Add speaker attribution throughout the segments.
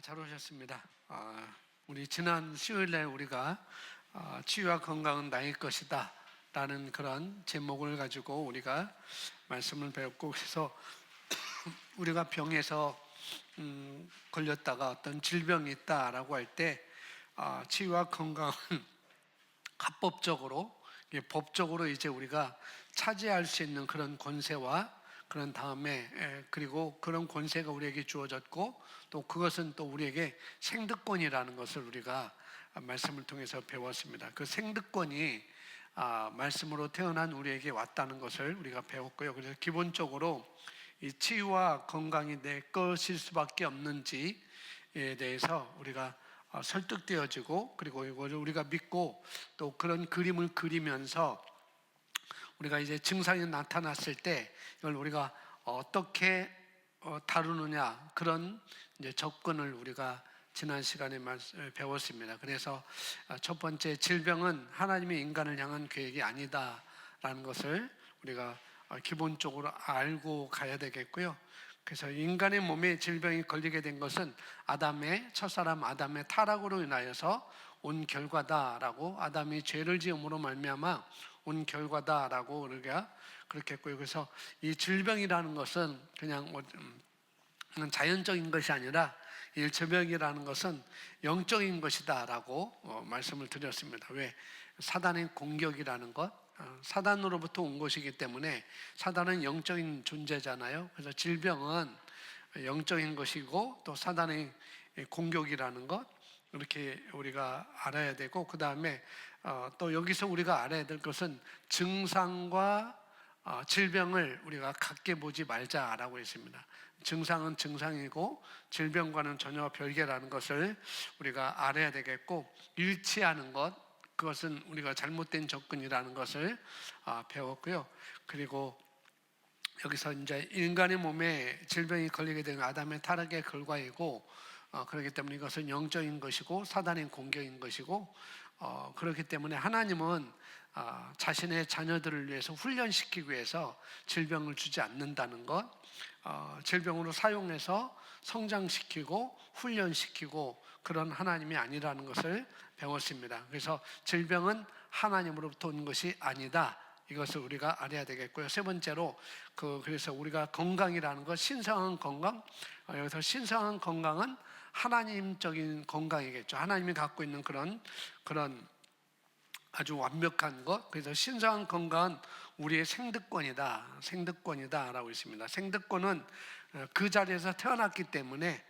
Speaker 1: 잘 오셨습니다. 우리 지난 수요일날 우리가 치유와 건강은 나의 것이다 라는 그런 제목을 가지고 우리가 말씀을 배웠고, 그래서 우리가 병에서 걸렸다가 어떤 질병이 있다라고 할 때 치유와 건강은 합법적으로, 법적으로 이제 우리가 차지할 수 있는 그런 권세와 그런 다음에 그리고 그런 권세가 우리에게 주어졌고, 또 그것은 또 우리에게 생득권이라는 것을 우리가 말씀을 통해서 배웠습니다. 그 생득권이 말씀으로 태어난 우리에게 왔다는 것을 우리가 배웠고요. 그래서 기본적으로 이 치유와 건강이 내 것일 수밖에 없는지에 대해서 우리가 설득되어지고, 그리고 이거를 우리가 믿고 또 그런 그림을 그리면서 우리가 이제 증상이 나타났을 때 이걸 우리가 어떻게 다루느냐, 그런 이제 접근을 우리가 지난 시간에 배웠습니다. 그래서 첫 번째, 질병은 하나님의 인간을 향한 계획이 아니다라는 것을 우리가 기본적으로 알고 가야 되겠고요. 그래서 인간의 몸에 질병이 걸리게 된 것은 첫사람 아담의 타락으로 인하여서 온 결과다라고, 아담이 죄를 지음으로 말미암아 온 결과다라고 우리가 그렇게 했고요. 그래서 이 질병이라는 것은 그냥 자연적인 것이 아니라 이 질병이라는 것은 영적인 것이다라고 말씀을 드렸습니다. 왜? 사단의 공격이라는 것, 사단으로부터 온 것이기 때문에 사단은 영적인 존재잖아요. 그래서 질병은 영적인 것이고 또 사단의 공격이라는 것, 이렇게 우리가 알아야 되고, 그 다음에 또 여기서 우리가 알아야 될 것은 증상과 질병을 우리가 같게 보지 말자라고 했습니다. 증상은 증상이고 질병과는 전혀 별개라는 것을 우리가 알아야 되겠고, 일치하는 것, 그것은 우리가 잘못된 접근이라는 것을 배웠고요. 그리고 여기서 이제 인간의 몸에 질병이 걸리게 된 아담의 타락의 결과이고, 그렇기 때문에 이것은 영적인 것이고 사단의 공격인 것이고, 그렇기 때문에 하나님은 자신의 자녀들을 위해서 훈련시키기 위해서 질병을 주지 않는다는 것, 질병으로 사용해서 성장시키고 훈련시키고 그런 하나님이 아니라는 것을 배웠습니다. 그래서 질병은 하나님으로부터 온 것이 아니다, 이것을 우리가 알아야 되겠고요. 세 번째로 그래서 우리가 건강이라는 것, 신성한 건강, 여기서 신성한 건강은 하나님적인 건강이겠죠. 하나님이 갖고 있는 그런 아주 완벽한 것. 그래서 신성한 건강은 우리의 생득권이다라고 있습니다. 생득권은 그 자리에서 태어났기 때문에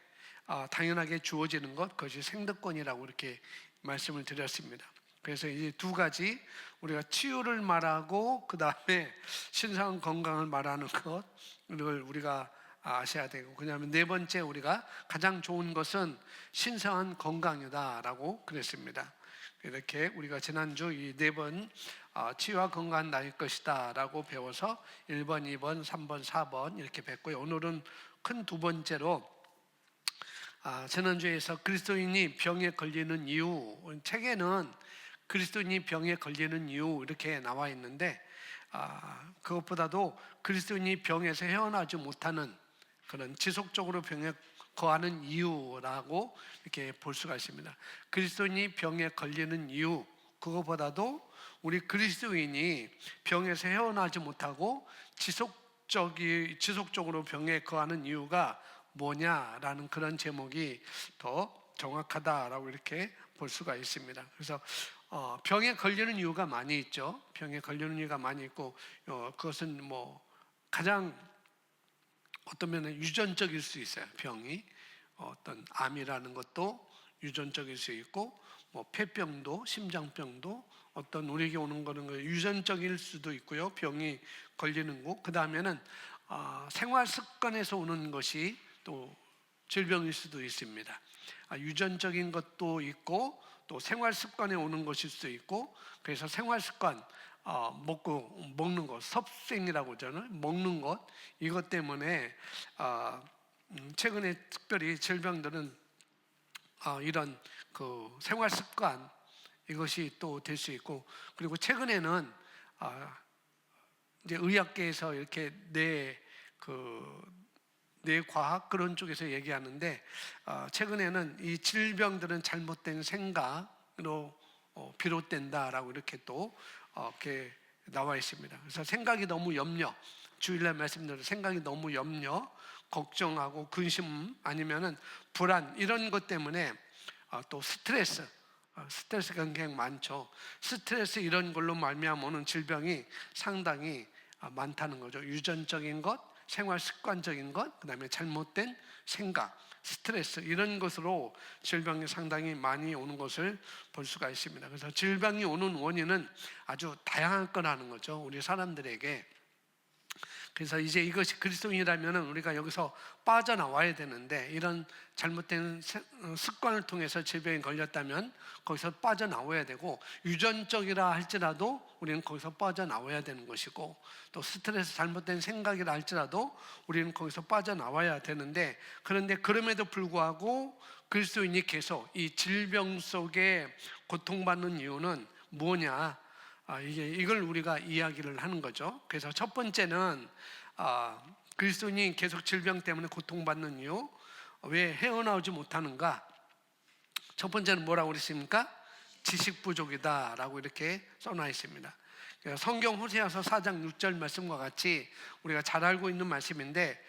Speaker 1: 당연하게 주어지는 것, 그것이 생득권이라고 이렇게 말씀을 드렸습니다. 그래서 이 두 가지, 우리가 치유를 말하고 그 다음에 신성한 건강을 말하는 것을 우리가 아셔야 되고, 그다음에 네 번째, 우리가 가장 좋은 것은 신성한 건강이다라고 그랬습니다. 이렇게 우리가 지난주 이 네 번 치유와 건강은 나의 것이다 라고 배워서 1번, 2번, 3번, 4번 이렇게 뵀고요. 오늘은 큰 두 번째로 지난주에서 그리스도인이 병에 걸리는 이유, 책에는 그리스도인이 병에 걸리는 이유 이렇게 나와 있는데, 그것보다도 그리스도인이 병에서 헤어나지 못하는 그런 지속적으로 병에 거하는 이유라고 이렇게 볼 수가 있습니다. 그리스도인이 병에 걸리는 이유, 그것보다도 우리 그리스도인이 병에서 헤어나지 못하고 지속적으로 병에 거하는 이유가 뭐냐라는 그런 제목이 더 정확하다라고 이렇게 볼 수가 있습니다. 그래서 병에 걸리는 이유가 많이 있죠. 병에 걸리는 이유가 많이 있고, 그것은 가장 어떤 면에 유전적일 수 있어요. 병이 어떤 암이라는 것도 유전적일 수 있고, 폐병도, 심장병도 어떤 우리에게 오는 거는 유전적일 수도 있고요. 병이 걸리는 거. 그 다음에는 생활 습관에서 오는 것이 또 질병일 수도 있습니다. 유전적인 것도 있고 또 생활 습관에 오는 것일 수도 있고, 그래서 생활 습관, 먹는 것, 섭생이라고 하잖아요. 먹는 것, 이것 때문에 최근에 특별히 질병들은 이런 그 생활 습관, 이것이 또 될 수 있고, 그리고 최근에는 이제 의학계에서 이렇게 뇌과학 그런 쪽에서 얘기하는데 최근에는 이 질병들은 잘못된 생각으로 비롯된다라고 이렇게 또 이렇게 나와 있습니다. 그래서 생각이 너무 염려, 주일날 말씀대로 생각이 너무 염려, 걱정하고 근심 아니면은 불안 이런 것 때문에 또 스트레스가 굉장히 많죠. 스트레스 이런 걸로 말미암아 오는 질병이 상당히 많다는 거죠. 유전적인 것, 생활 습관적인 것, 그다음에 잘못된 생각, 스트레스 이런 것으로 질병이 상당히 많이 오는 것을 볼 수가 있습니다. 그래서 질병이 오는 원인은 아주 다양할 거라는 거죠. 우리 사람들에게. 그래서 이제 이것이 그리스도인이라면 우리가 여기서 빠져나와야 되는데, 이런 잘못된 습관을 통해서 질병에 걸렸다면 거기서 빠져나와야 되고, 유전적이라 할지라도 우리는 거기서 빠져나와야 되는 것이고, 또 스트레스 잘못된 생각이라 할지라도 우리는 거기서 빠져나와야 되는데, 그런데 그럼에도 불구하고 그리스도인이 계속 이 질병 속에 고통받는 이유는 뭐냐? 이걸 우리가 이야기를 하는 거죠. 그래서 첫 번째는 그리스도인이 계속 질병 때문에 고통받는 이유, 왜 헤어나오지 못하는가? 첫 번째는 뭐라고 그랬습니까? 지식 부족이다라고 이렇게 써놔 있습니다. 성경 호세아서 4장 6절 말씀과 같이 우리가 잘 알고 있는 말씀인데,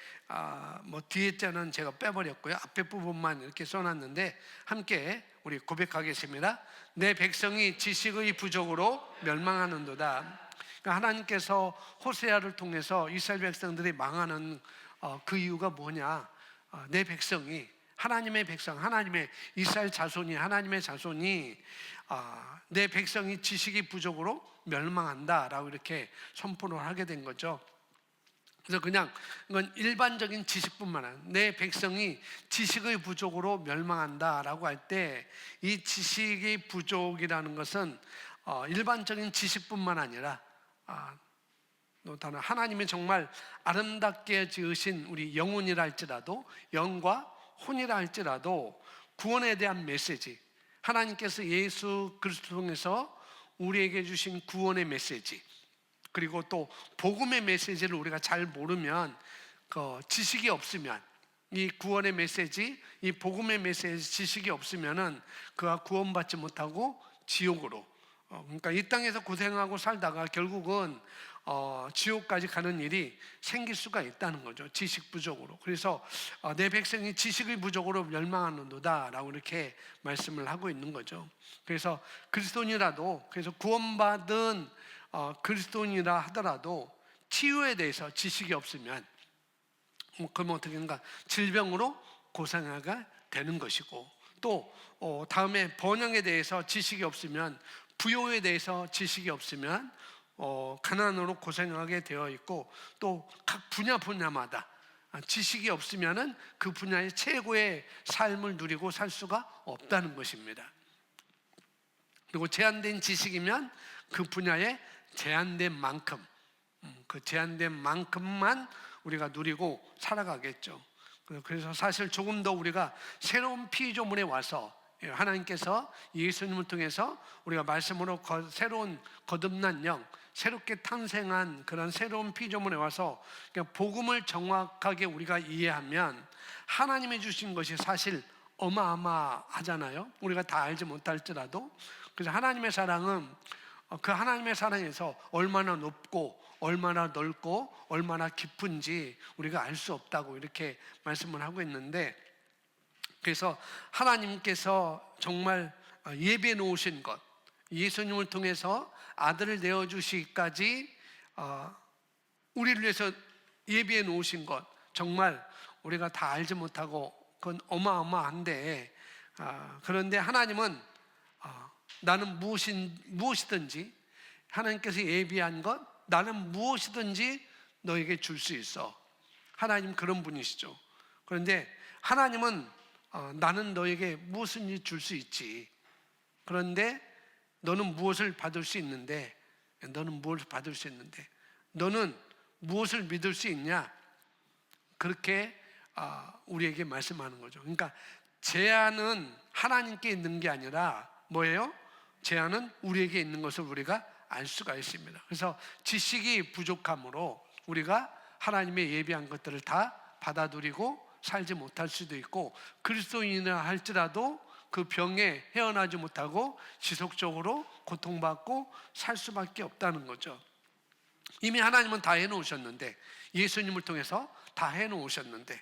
Speaker 1: 뭐 뒤에 자는 제가 빼버렸고요. 앞에 부분만 이렇게 써놨는데 함께 우리 고백하겠습니다. 내 백성이 지식의 부족으로 멸망하는도다. 그러니까 하나님께서 호세아를 통해서 이스라엘 백성들이 망하는 그 이유가 뭐냐? 내 백성이, 하나님의 백성, 하나님의 이스라엘 자손이, 하나님의 자손이 내 백성이 지식이 부족으로 멸망한다라고 이렇게 선포를 하게 된 거죠. 그래서 그냥 이건 일반적인 지식뿐만 아니라 내 백성이 지식의 부족으로 멸망한다라고 할 때, 이 지식의 부족이라는 것은 일반적인 지식뿐만 아니라 또 다른 하나님이 정말 아름답게 지으신 우리 영혼이라 할지라도, 영과 혼이라 할지라도 구원에 대한 메시지, 하나님께서 예수 그리스도 통해서 우리에게 주신 구원의 메시지, 그리고 또 복음의 메시지를 우리가 잘 모르면, 지식이 없으면, 이 구원의 메시지, 이 복음의 메시지 지식이 없으면은 그가 구원받지 못하고 지옥으로, 그러니까 이 땅에서 고생하고 살다가 결국은 지옥까지 가는 일이 생길 수가 있다는 거죠. 지식 부족으로. 그래서 내 백성이 지식의 부족으로 멸망하는도다 라고 이렇게 말씀을 하고 있는 거죠. 그래서 그리스도인이라도, 그래서 구원받은 그리스도인이라 하더라도 치유에 대해서 지식이 없으면 그러면 어떻게 되는가? 질병으로 고생하게 되는 것이고, 또 다음에 번영에 대해서 지식이 없으면, 부요에 대해서 지식이 없으면 가난으로 고생하게 되어 있고, 또 각 분야마다 지식이 없으면은 그 분야의 최고의 삶을 누리고 살 수가 없다는 것입니다. 그리고 제한된 지식이면 그 분야에 제한된 만큼, 그 제한된 만큼만 우리가 누리고 살아가겠죠. 그래서 사실 조금 더 우리가 새로운 피조물에 와서, 하나님께서 예수님을 통해서 우리가 말씀으로 새로운 거듭난 영, 새롭게 탄생한 그런 새로운 피조물에 와서 복음을 정확하게 우리가 이해하면 하나님이 주신 것이 사실 어마어마하잖아요. 우리가 다 알지 못할지라도. 그래서 하나님의 사랑은, 그 하나님의 사랑에서 얼마나 높고 얼마나 넓고 얼마나 깊은지 우리가 알 수 없다고 이렇게 말씀을 하고 있는데, 그래서 하나님께서 정말 예비해 놓으신 것, 예수님을 통해서 아들을 내어주시기까지 우리를 위해서 예비해 놓으신 것, 정말 우리가 다 알지 못하고 그건 어마어마한데, 그런데 하나님은 나는 무엇이든지, 하나님께서 예비한 것, 나는 무엇이든지 너에게 줄 수 있어. 하나님 그런 분이시죠. 그런데 하나님은 나는 너에게 무엇인지 줄 수 있지. 그런데 너는 무엇을 받을 수 있는데, 너는 무엇을 믿을 수 있냐? 그렇게 우리에게 말씀하는 거죠. 그러니까 제한은 하나님께 있는 게 아니라 뭐예요? 제한은 우리에게 있는 것을 우리가 알 수가 있습니다. 그래서 지식이 부족함으로 우리가 하나님의 예비한 것들을 다 받아들이고 살지 못할 수도 있고, 그리스도인이라 할지라도 그 병에 헤어나지 못하고 지속적으로 고통받고 살 수밖에 없다는 거죠. 이미 하나님은 다 해놓으셨는데, 예수님을 통해서 다 해놓으셨는데,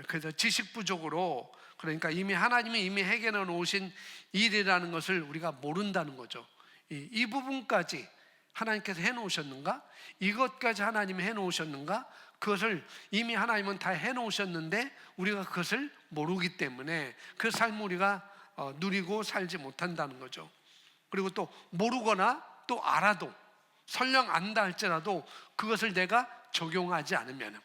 Speaker 1: 그래서 지식 부족으로, 그러니까 이미 하나님이 이미 해결해 놓으신 일이라는 것을 우리가 모른다는 거죠. 이 부분까지 하나님께서 해놓으셨는가? 이것까지 하나님이 해놓으셨는가? 그것을 이미 하나님은 다 해놓으셨는데 우리가 그것을 모르기 때문에 그 삶을 우리가 누리고 살지 못한다는 거죠. 그리고 또 모르거나 또 알아도, 설령 안다 할지라도 그것을 내가 적용하지 않으면,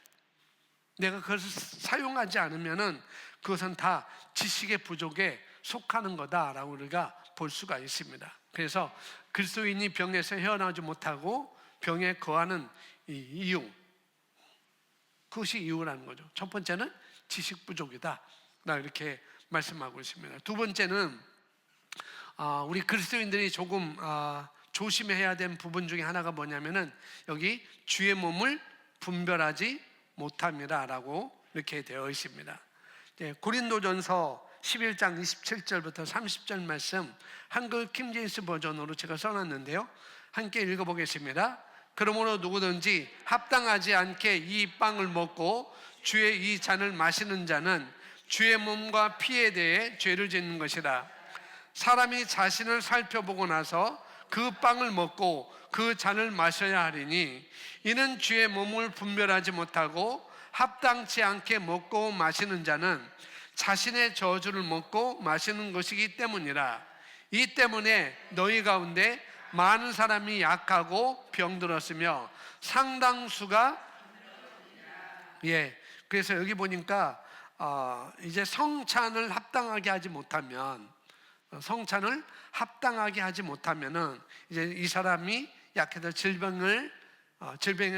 Speaker 1: 내가 그것을 사용하지 않으면 그것은 다 지식의 부족에 속하는 거다라고 우리가 볼 수가 있습니다. 그래서 그리스도인이 병에서 헤어나오지 못하고 병에 거하는 이 이유, 그것이 이유라는 거죠. 첫 번째는 지식 부족이다, 이렇게 말씀하고 있습니다. 두 번째는 우리 그리스도인들이 조금 조심해야 된 부분 중에 하나가 뭐냐면은 여기 주의 몸을 분별하지 못함이라라고 이렇게 되어 있습니다. 고린도전서 11장 27절부터 30절 말씀, 한글 킹제임스 버전으로 제가 써놨는데요, 함께 읽어보겠습니다. 그러므로 누구든지 합당하지 않게 이 빵을 먹고 주의 이 잔을 마시는 자는 주의 몸과 피에 대해 죄를 짓는 것이라. 사람이 자신을 살펴보고 나서 그 빵을 먹고 그 잔을 마셔야 하리니, 이는 주의 몸을 분별하지 못하고 합당치 않게 먹고 마시는 자는 자신의 저주를 먹고 마시는 것이기 때문이라. 이 때문에 너희 가운데 많은 사람이 약하고 병들었으며 상당수가, 그래서 여기 보니까 이제 성찬을 합당하게 하지 못하면, 성찬을 합당하게 하지 못하면은 이제 이 사람이 약해서 질병에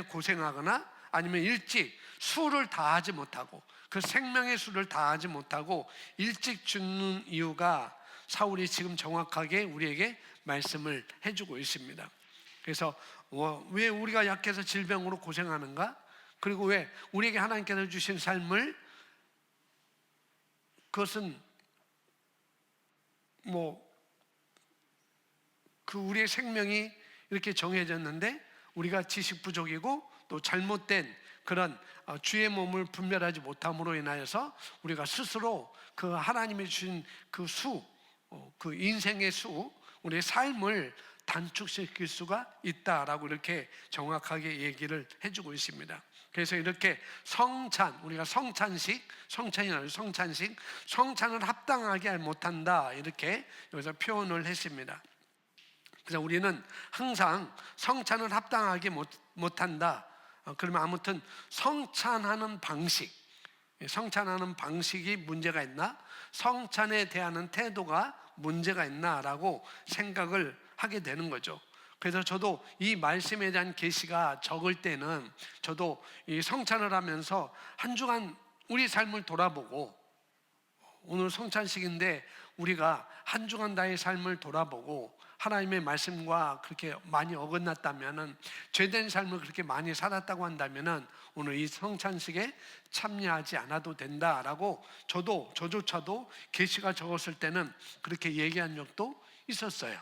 Speaker 1: 고생하거나 아니면 일찍 수를 다하지 못하고, 그 생명의 수를 다하지 못하고 일찍 죽는 이유가 사울이 지금 정확하게 우리에게 말씀을 해주고 있습니다. 그래서 왜 우리가 약해서 질병으로 고생하는가? 그리고 왜 우리에게 하나님께서 주신 삶을, 그것은 우리의 생명이 이렇게 정해졌는데 우리가 지식 부족이고 또 잘못된 그런 주의 몸을 분별하지 못함으로 인하여서 우리가 스스로 그 하나님이 주신 그 그 인생의 우리의 삶을 단축시킬 수가 있다라고 이렇게 정확하게 얘기를 해주고 있습니다. 그래서 이렇게 우리가 성찬을 합당하게 못한다, 이렇게 여기서 표현을 했습니다. 그래서 우리는 항상 성찬을 합당하게 못한다. 그러면 아무튼 성찬하는 방식이 문제가 있나? 성찬에 대한 태도가 문제가 있나라고 생각을 하게 되는 거죠. 그래서 저도 이 말씀에 대한 계시가 적을 때는 저도 이 성찬을 하면서 한 주간 우리 삶을 돌아보고, 오늘 성찬식인데 우리가 한 주간 나의 삶을 돌아보고 하나님의 말씀과 그렇게 많이 어긋났다면은, 죄된 삶을 그렇게 많이 살았다고 한다면은 오늘 이 성찬식에 참여하지 않아도 된다라고 저조차도 계시가 적었을 때는 그렇게 얘기한 적도 있었어요.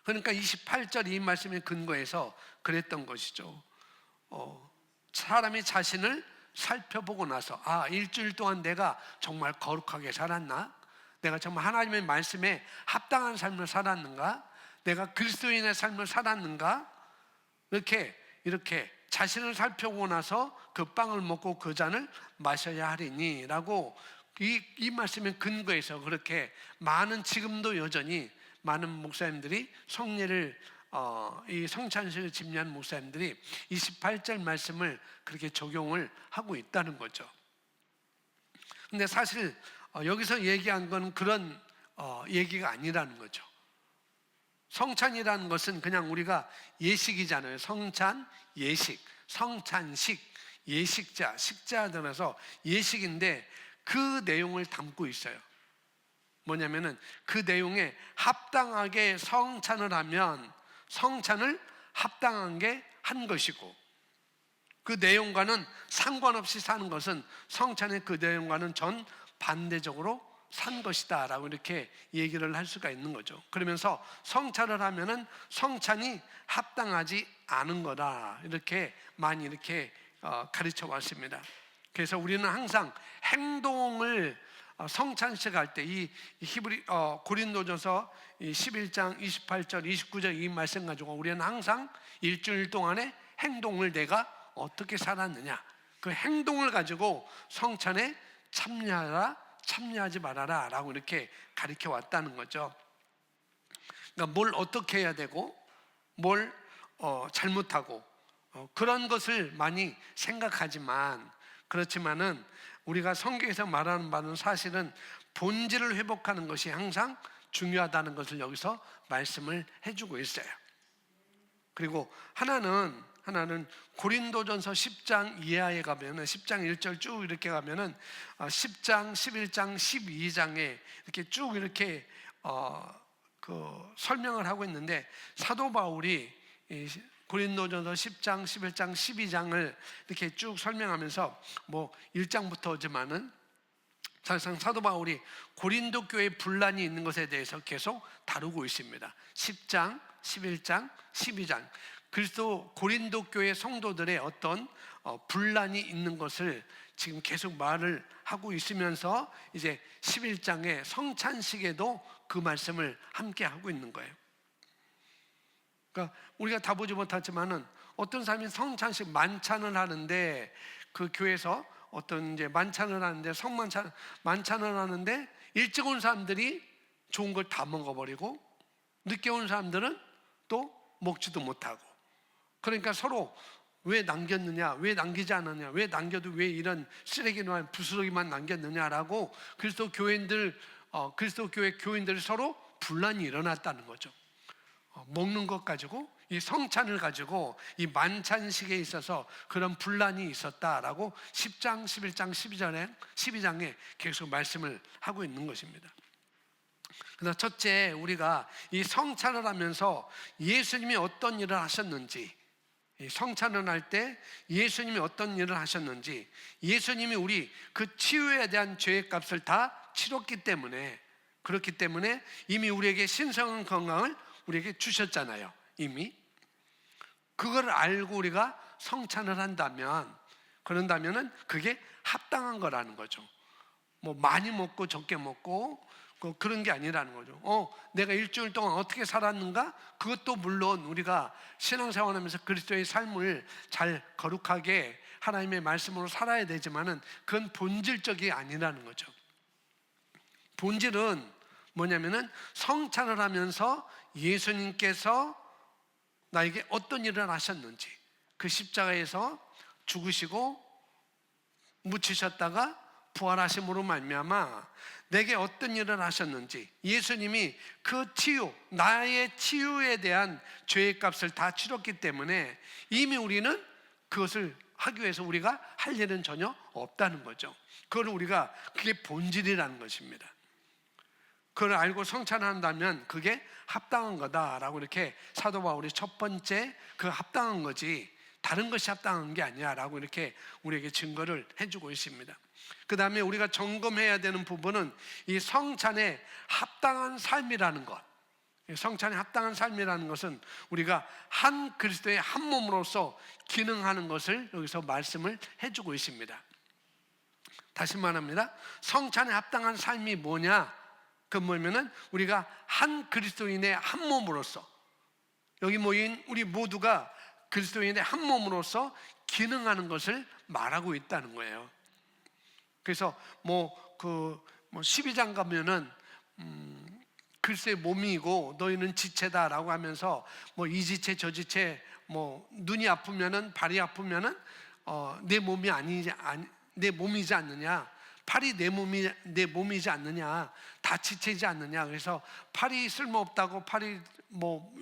Speaker 1: 그러니까 28절 이 말씀의 근거에서 그랬던 것이죠. 사람이 자신을 살펴보고 나서, 일주일 동안 내가 정말 거룩하게 살았나? 내가 정말 하나님의 말씀에 합당한 삶을 살았는가? 내가 그리스도인의 삶을 살았는가? 이렇게 자신을 살펴보고 나서 그 빵을 먹고 그 잔을 마셔야 하리니 라고 이 말씀의 근거에서 그렇게 지금도 여전히 많은 목사님들이 성례를 이 성찬식을 집례하는 목사님들이 28절 말씀을 그렇게 적용을 하고 있다는 거죠. 근데 사실 여기서 얘기한 건 그런 얘기가 아니라는 거죠. 성찬이라는 것은 그냥 우리가 예식이잖아요. 성찬, 예식, 성찬식, 예식자, 식자 들어서 예식인데 그 내용을 담고 있어요. 뭐냐면은 그 내용에 합당하게 성찬을 하면 성찬을 합당한 게 한 것이고, 그 내용과는 상관없이 사는 것은 성찬의 그 내용과는 전 반대적으로 산 것이다 라고 이렇게 얘기를 할 수가 있는 거죠. 그러면서 성찬을 하면은 성찬이 합당하지 않은 거다 이렇게 많이 이렇게 가르쳐 왔습니다. 그래서 우리는 항상 행동을 성찬식 할 때 이 고린도전서 11장 28절 29절 이 말씀 가지고 우리는 항상 일주일 동안의 행동을 내가 어떻게 살았느냐, 그 행동을 가지고 성찬에 참여하라 참여하지 말아라 라고 이렇게 가르쳐 왔다는 거죠. 그러니까 뭘 어떻게 해야 되고 뭘 잘못하고 그런 것을 많이 생각하지만, 그렇지만은 우리가 성경에서 말하는 바는 사실은 본질을 회복하는 것이 항상 중요하다는 것을 여기서 말씀을 해주고 있어요. 그리고 하나는 고린도전서 10장 이하에 가면은 10장 1절 쭉 이렇게 가면은 10장, 11장, 12장에 이렇게 쭉 이렇게 설명을 하고 있는데, 사도 바울이 고린도전서 10장, 11장, 12장을 이렇게 쭉 설명하면서 1장부터지만은 사실상 사도 바울이 고린도 교회에 분란이 있는 것에 대해서 계속 다루고 있습니다. 10장, 11장, 12장. 그리스도 고린도 교회 성도들의 어떤 분란이 있는 것을 지금 계속 말을 하고 있으면서 이제 11장의 성찬식에도 그 말씀을 함께 하고 있는 거예요. 그러니까 우리가 다 보지 못하지만은 어떤 사람이 성찬식 만찬을 하는데, 그 교회에서 어떤 이제 만찬을 하는데 만찬을 하는데 일찍 온 사람들이 좋은 걸 다 먹어버리고 늦게 온 사람들은 또 먹지도 못하고, 그러니까 서로 왜 남겼느냐, 왜 남기지 않았냐, 왜 남겨도 왜 이런 쓰레기나 부스러기만 남겼느냐라고 그리스도 교회 교인들이 서로 분란이 일어났다는 거죠. 먹는 것 가지고, 이 성찬을 가지고 이 만찬식에 있어서 그런 분란이 있었다라고 10장, 11장, 12장에 계속 말씀을 하고 있는 것입니다. 그래서 첫째, 우리가 이 성찬을 하면서 예수님이 어떤 일을 하셨는지, 이 성찬을 할 때 예수님이 어떤 일을 하셨는지, 예수님이 우리 그 치유에 대한 죄의 값을 다 치렀기 때문에, 그렇기 때문에 이미 우리에게 신성한 건강을 우리에게 주셨잖아요. 이미 그걸 알고 우리가 성찬을 그런다면은 그게 합당한 거라는 거죠. 많이 먹고 적게 먹고 그런 게 아니라는 거죠. 내가 일주일 동안 어떻게 살았는가? 그것도 물론 우리가 신앙생활하면서 그리스도의 삶을 잘 거룩하게 하나님의 말씀으로 살아야 되지만은 그건 본질적이 아니라는 거죠. 본질은 뭐냐면은 성찬을 하면서 예수님께서 나에게 어떤 일을 하셨는지, 그 십자가에서 죽으시고 묻히셨다가 부활하심으로 말미암아 내게 어떤 일을 하셨는지, 예수님이 그 나의 치유에 대한 죄의 값을 다 치렀기 때문에 이미 우리는 그것을 하기 위해서 우리가 할 일은 전혀 없다는 거죠. 그게 본질이라는 것입니다. 그걸 알고 성찬한다면 그게 합당한 거다라고 이렇게 사도 바울이 첫 번째 그 합당한 거지 다른 것이 합당한 게 아니야라고 이렇게 우리에게 증거를 해주고 있습니다. 그 다음에 우리가 점검해야 되는 부분은 이 성찬의 합당한 삶이라는 것. 성찬의 합당한 삶이라는 것은 우리가 한 그리스도의 한 몸으로서 기능하는 것을 여기서 말씀을 해주고 있습니다. 다시 말합니다. 성찬의 합당한 삶이 뭐냐? 그 뭐냐면은 우리가 한 그리스도인의 한 몸으로서, 여기 모인 우리 모두가 그리스도인의 한 몸으로서 기능하는 것을 말하고 있다는 거예요. 그래서 12장 가면은 그리스도의 몸이고 너희는 지체다라고 하면서 이 지체 저 지체 눈이 아프면은 발이 아프면은 내 몸이지 않느냐, 팔이 내 몸이지 않느냐, 다 지체이지 않느냐. 그래서 팔이 쓸모없다고 팔이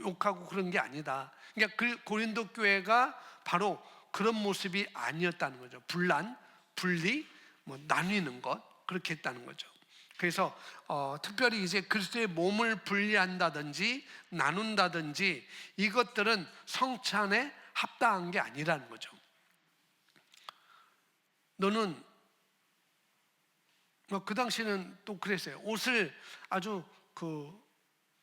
Speaker 1: 욕하고 그런 게 아니다. 그러니까 그 고린도 교회가 바로 그런 모습이 아니었다는 거죠. 분리, 나뉘는 것, 그렇게 했다는 거죠. 그래서 특별히 이제 그리스도의 몸을 분리한다든지 나눈다든지 이것들은 성찬에 합당한 게 아니라는 거죠. 너는 그 당시에는 또 그랬어요. 옷을 아주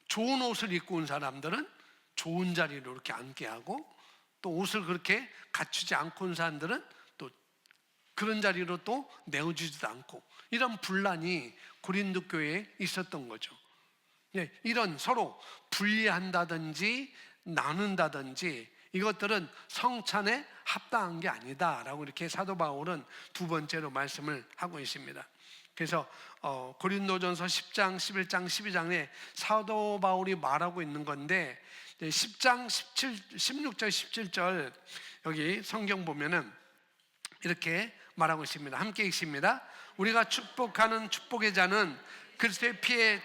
Speaker 1: 좋은 옷을 입고 온 사람들은 좋은 자리로 이렇게 앉게 하고, 또 옷을 그렇게 갖추지 않고 온 사람들은 또 그런 자리로 또 내어주지도 않고, 이런 분란이 고린도 교회에 있었던 거죠. 이런 서로 분리한다든지 나눈다든지 이것들은 성찬에 합당한 게 아니다라고 이렇게 사도 바울은 두 번째로 말씀을 하고 있습니다. 그래서 고린도전서 10장, 11장, 12장에 사도 바울이 말하고 있는 건데, 10장 16절, 17절 여기 성경 보면은 이렇게 말하고 있습니다. 함께 읽습니다. 우리가 축복하는 축복의 잔은 그리스도의 피에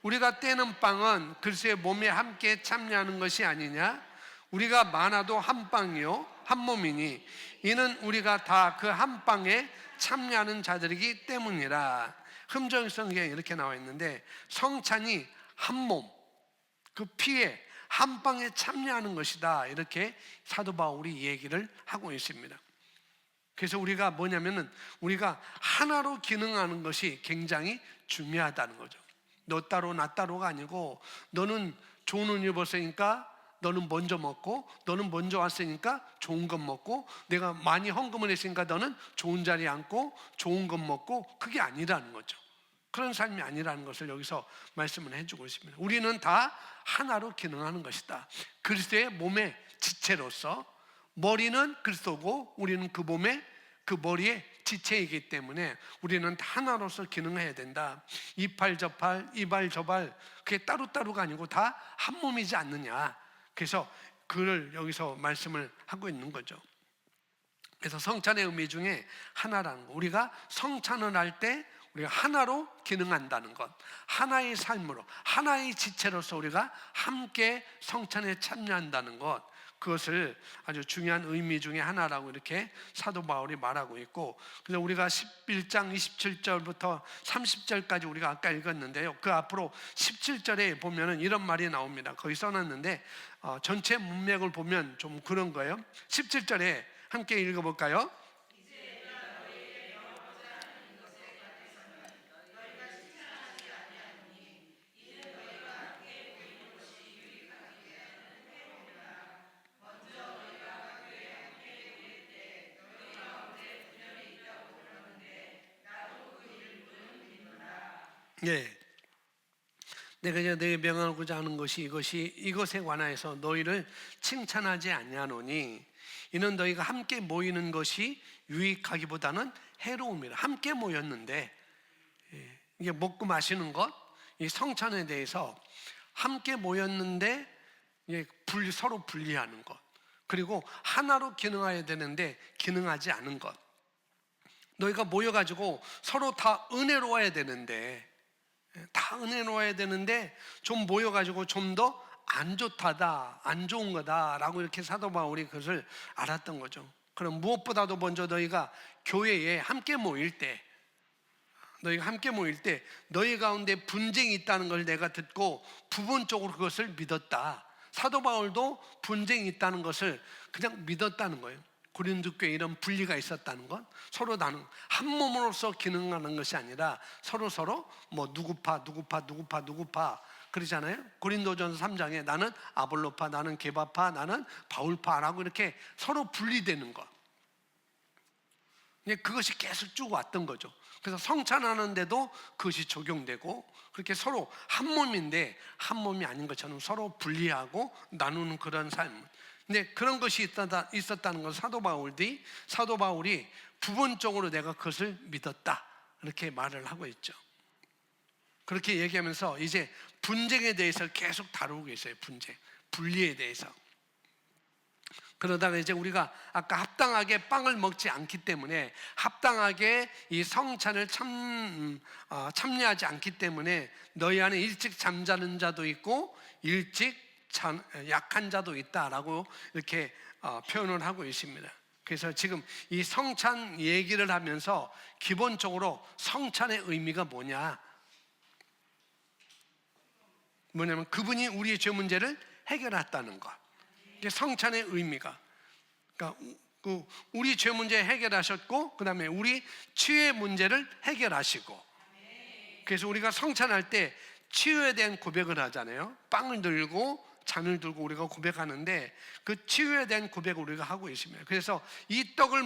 Speaker 1: 우리가 떼는 빵은 그리스도의 몸에 함께 참여하는 것이 아니냐? 우리가 많아도 한 빵이요 한 몸이니 이는 우리가 다 그 한 빵에 참여하는 자들이기 때문이라. 흠정 성경에 이렇게 나와 있는데, 성찬이 한 몸, 그 피에 한 빵에 참여하는 것이다, 이렇게 사도 바울이 얘기를 하고 있습니다. 그래서 우리가 뭐냐면은 우리가 하나로 기능하는 것이 굉장히 중요하다는 거죠. 너 따로 나 따로가 아니고, 너는 좋은 옷 입었으니까 너는 먼저 먹고, 너는 먼저 왔으니까 좋은 것 먹고, 내가 많이 헌금을 했으니까 너는 좋은 자리에 앉고 좋은 것 먹고, 그게 아니라는 거죠. 그런 삶이 아니라는 것을 여기서 말씀을 해주고 있습니다. 우리는 다 하나로 기능하는 것이다. 그리스도의 몸의 지체로서, 머리는 그리스도고 우리는 그 몸의 그 머리의 지체이기 때문에 우리는 다 하나로서 기능해야 된다. 이 팔 저 팔, 이 발 저 발, 그게 따로따로가 아니고 다 한 몸이지 않느냐. 그래서 그를 여기서 말씀을 하고 있는 거죠. 그래서 성찬의 의미 중에 하나라는 거, 우리가 성찬을 할 때 우리가 하나로 기능한다는 것, 하나의 삶으로, 하나의 지체로서 우리가 함께 성찬에 참여한다는 것, 그것을 아주 중요한 의미 중에 하나라고 이렇게 사도 바울이 말하고 있고, 그래서 우리가 11장 27절부터 30절까지 우리가 아까 읽었는데요, 그 앞으로 17절에 보면은 이런 말이 나옵니다. 거기 써놨는데 전체 문맥을 보면 좀 그런 거예요. 17절에 함께 읽어볼까요? 예. 내가 이제 너희 명하고자 하는 것이 이것에 관하여서 너희를 칭찬하지 아니하노니 이는 너희가 함께 모이는 것이 유익하기보다는 해로움이라. 함께 모였는데, 이게 먹고 마시는 것, 이 성찬에 대해서 함께 모였는데 서로 분리하는 것, 그리고 하나로 기능해야 되는데 기능하지 않은 것. 너희가 모여가지고 서로 다 은혜로워야 되는데, 좀 모여가지고 좀 더 안 좋다다, 안 좋은 거다라고 이렇게 사도 바울이 그것을 알았던 거죠. 그럼 무엇보다도 먼저 너희가 교회에 함께 모일 때, 너희 가운데 분쟁이 있다는 걸 내가 듣고 부분적으로 그것을 믿었다. 사도 바울도 분쟁이 있다는 것을 그냥 믿었다는 거예요. 고린도 교회에 이런 분리가 있었다는 것, 서로 나는 한 몸으로서 기능하는 것이 아니라 서로 뭐 누구파 그러잖아요. 고린도전서 3장에 나는 아볼로파, 나는 게바파, 나는 바울파라고 이렇게 서로 분리되는 것, 그것이 계속 쭉 왔던 거죠. 그래서 성찬하는데도 그것이 적용되고, 그렇게 서로 한 몸인데 한 몸이 아닌 것처럼 서로 분리하고 나누는 그런 삶. 근데 그런 것이 있었다는 건 사도 바울이 부분적으로 내가 그것을 믿었다, 이렇게 말을 하고 있죠. 그렇게 얘기하면서 이제 분쟁에 대해서 계속 다루고 있어요. 분리에 대해서. 그러다가 이제 우리가 아까 합당하게 빵을 먹지 않기 때문에, 합당하게 이 성찬을 참여하지 않기 때문에 너희 안에 일찍 잠자는 자도 있고 일찍 약한 자도 있다라고 이렇게 표현을 하고 있습니다. 그래서 지금 이 성찬 얘기를 하면서 기본적으로 성찬의 의미가 뭐냐면 그분이 우리의 죄 문제를 해결했다는 것. 이게 성찬의 의미가, 그러니까 우리 죄 문제 해결하셨고, 그 다음에 우리 치유의 문제를 해결하시고. 그래서 우리가 성찬할 때 치유에 대한 고백을 하잖아요. 빵을 들고 잔을 들고 우리가 고백하는데, 그 치유에 대한 고백을 우리가 하고 있습니다. 그래서 이 떡을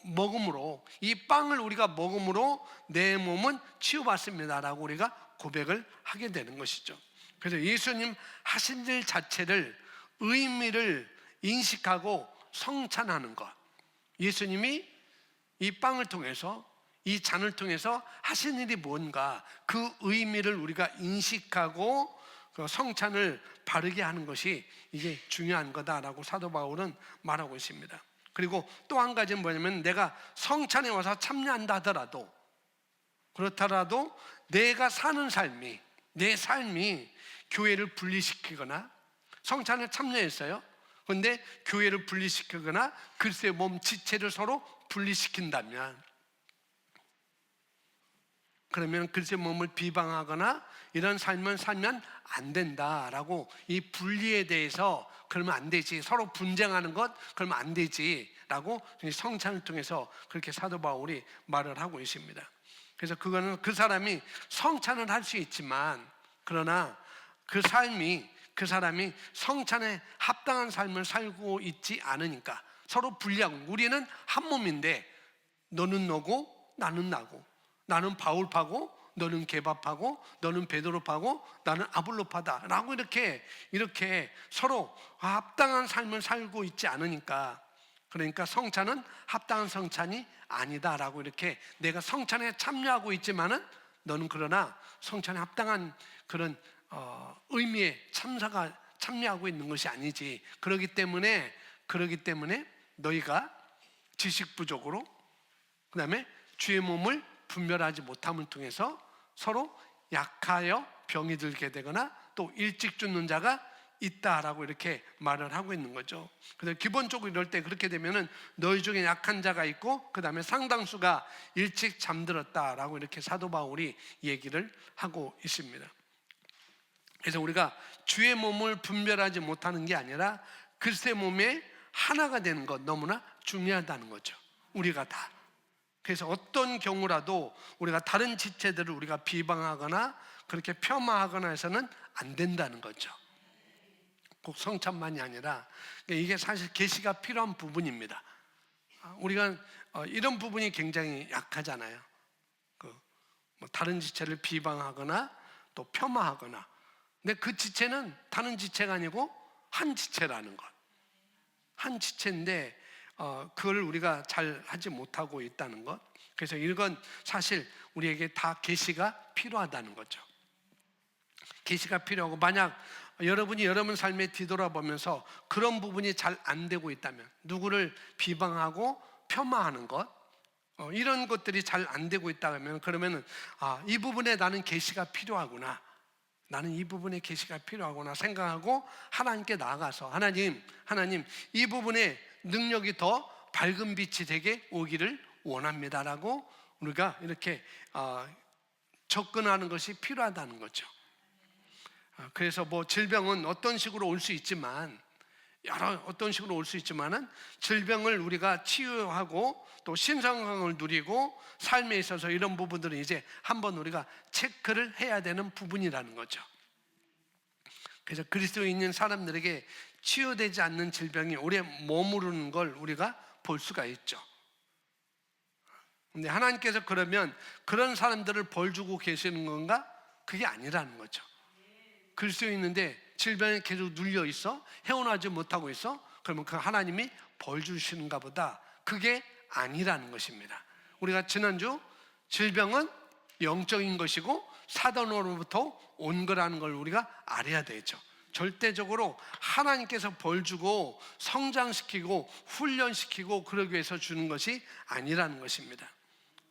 Speaker 1: 먹음으로, 이 빵을 우리가 먹음으로 내 몸은 치유받습니다라고 우리가 고백을 하게 되는 것이죠. 그래서 예수님 하신 일 자체를, 의미를 인식하고 성찬하는 것, 예수님이 이 빵을 통해서, 이 잔을 통해서 하신 일이 뭔가, 그 의미를 우리가 인식하고 그 성찬을 바르게 하는 것이 이게 중요한 거다라고 사도 바울은 말하고 있습니다. 그리고 또 한 가지는 뭐냐면, 내가 성찬에 와서 참여한다 하더라도, 그렇더라도 내가 사는 삶이, 내 삶이 교회를 분리시키거나, 성찬에 참여했어요. 그런데 교회를 분리시키거나 글쎄 몸 지체를 서로 분리시킨다면, 그러면 글쎄 몸을 비방하거나 이런 삶을 살면 안 된다라고, 이 분리에 대해서 그러면 안 되지, 서로 분쟁하는 것 그러면 안 되지라고 성찬을 통해서 그렇게 사도 바울이 말을 하고 있습니다. 그래서 그거는 그 사람이 성찬을 할 수 있지만, 그러나 그 사람이 성찬에 합당한 삶을 살고 있지 않으니까 서로 분리하고, 우리는 한 몸인데 너는 너고 나는 나고, 나는 바울파고 너는 게바파고, 너는 베드로파고 나는 아볼로파다라고 이렇게 서로 합당한 삶을 살고 있지 않으니까, 그러니까 성찬은 합당한 성찬이 아니다라고, 이렇게 내가 성찬에 참여하고 있지만은 너는 그러나 성찬에 합당한 그런 의미에 참여하고 있는 것이 아니지. 그렇기 때문에 너희가 지식 부족으로, 그 다음에 주의 몸을 분별하지 못함을 통해서 서로 약하여 병이 들게 되거나 또 일찍 죽는 자가 있다라고 이렇게 말을 하고 있는 거죠. 그래서 기본적으로 이럴 때 그렇게 되면은 너희 중에 약한 자가 있고, 그 다음에 상당수가 일찍 잠들었다라고 이렇게 사도 바울이 얘기를 하고 있습니다. 그래서 우리가 주의 몸을 분별하지 못하는 게 아니라 그리스도의 몸에 하나가 되는 것, 너무나 중요하다는 거죠. 우리가 다. 그래서 어떤 경우라도 우리가 다른 지체들을 우리가 비방하거나 그렇게 폄하하거나 해서는 안 된다는 거죠. 꼭 성찬만이 아니라, 이게 사실 계시가 필요한 부분입니다. 우리가 이런 부분이 굉장히 약하잖아요. 다른 지체를 비방하거나 또 폄하하거나. 근데 그 지체는 다른 지체가 아니고 한 지체라는 것. 한 지체인데 그걸 우리가 잘 하지 못하고 있다는 것. 그래서 이건 사실 우리에게 다 계시가 필요하다는 거죠. 계시가 필요하고, 만약 여러분이 여러분 삶에 뒤돌아보면서 그런 부분이 잘 안 되고 있다면, 누구를 비방하고 폄하하는 것, 이런 것들이 잘 안 되고 있다면, 그러면은 이 부분에 나는 계시가 필요하구나, 나는 이 부분에 계시가 필요하구나 생각하고 하나님께 나아가서, 하나님 이 부분에 능력이 더 밝은 빛이 되게 오기를 원합니다라고 우리가 이렇게 접근하는 것이 필요하다는 거죠. 그래서 질병은 어떤 식으로 올 수 있지만, 어떤 식으로 올 수 있지만은 질병을 우리가 치유하고 또 신성함을 누리고 삶에 있어서 이런 부분들은 이제 한번 우리가 체크를 해야 되는 부분이라는 거죠. 그래서 그리스도에 있는 사람들에게 치유되지 않는 질병이 오래 머무르는 걸 우리가 볼 수가 있죠. 근데 하나님께서 그러면 그런 사람들을 벌 주고 계시는 건가? 그게 아니라는 거죠. 그리스도에 있는데 질병에 계속 눌려 있어? 헤어나지 못하고 있어? 그러면 그 하나님이 벌 주시는가 보다. 그게 아니라는 것입니다. 우리가 지난주 질병은 영적인 것이고 사단으로부터 온 거라는 걸 우리가 알아야 되죠. 절대적으로 하나님께서 벌 주고 성장시키고 훈련시키고 그러기 위해서 주는 것이 아니라는 것입니다.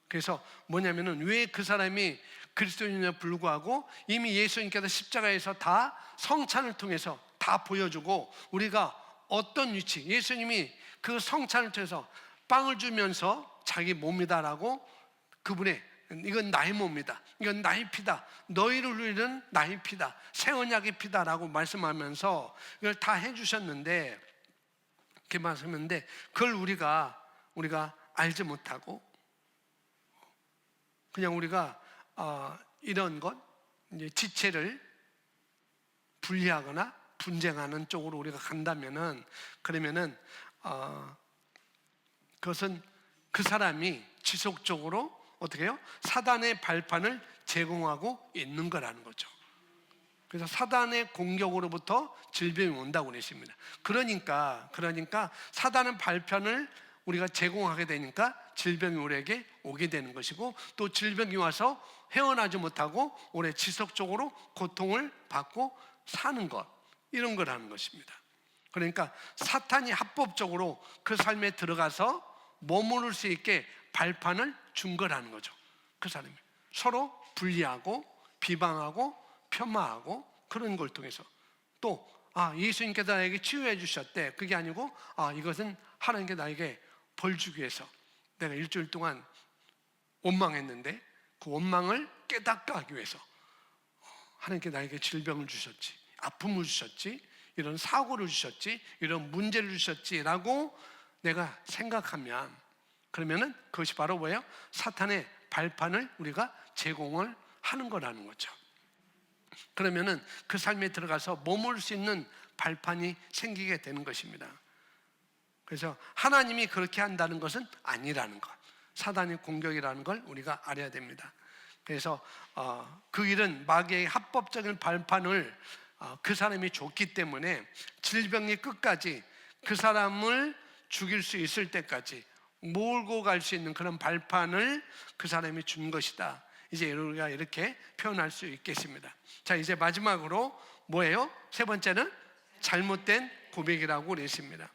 Speaker 1: 그래서 뭐냐면은, 왜 그 사람이 그리스도인에 불구하고 이미 예수님께서 십자가에서 다 성찬을 통해서 다 보여주고, 우리가 어떤 위치, 예수님이 그 성찬을 통해서 빵을 주면서 자기 몸이다라고, 그분의 이건 나의 몸이다, 이건 나의 피다, 너희를 위하는 나의 피다, 새 언약의 피다라고 말씀하면서 이걸 다 해주셨는데, 이렇게 말씀했는데 그걸 우리가 알지 못하고 그냥 우리가 이런 것 이제 지체를 분리하거나 분쟁하는 쪽으로 우리가 간다면은 그러면은 그것은 그 사람이 지속적으로 어떻게 해요? 사단의 발판을 제공하고 있는 거라는 거죠. 그래서 사단의 공격으로부터 질병이 온다고 그랬습니다. 그러니까 사단의 발판을 우리가 제공하게 되니까 질병이 우리에게 오게 되는 것이고 또 질병이 와서 헤어나지 못하고 오래 지속적으로 고통을 받고 사는 것, 이런 거라는 것입니다. 그러니까 사탄이 합법적으로 그 삶에 들어가서 머무를 수 있게 발판을 준 거라는 거죠. 그 사람이 서로 분리하고 비방하고 폄하하고 그런 걸 통해서 또 예수님께서 나에게 치유해 주셨대. 그게 아니고 이것은 하나님께 나에게 벌 주기 위해서 내가 일주일 동안 원망했는데 그 원망을 깨닫게 하기 위해서 하나님께 나에게 질병을 주셨지, 아픔을 주셨지, 이런 사고를 주셨지, 이런 문제를 주셨지라고 내가 생각하면 그러면은 그것이 바로 뭐예요? 사탄의 발판을 우리가 제공을 하는 거라는 거죠. 그러면은 그 삶에 들어가서 머물 수 있는 발판이 생기게 되는 것입니다. 그래서 하나님이 그렇게 한다는 것은 아니라는 것, 사단의 공격이라는 걸 우리가 알아야 됩니다. 그래서 그 일은 마귀의 합법적인 발판을 그 사람이 줬기 때문에 질병이 끝까지 그 사람을 죽일 수 있을 때까지 몰고 갈 수 있는 그런 발판을 그 사람이 준 것이다. 이제 우리가 이렇게 표현할 수 있겠습니다. 자, 이제 마지막으로 뭐예요? 세 번째는 잘못된 고백이라고 그랬습니다.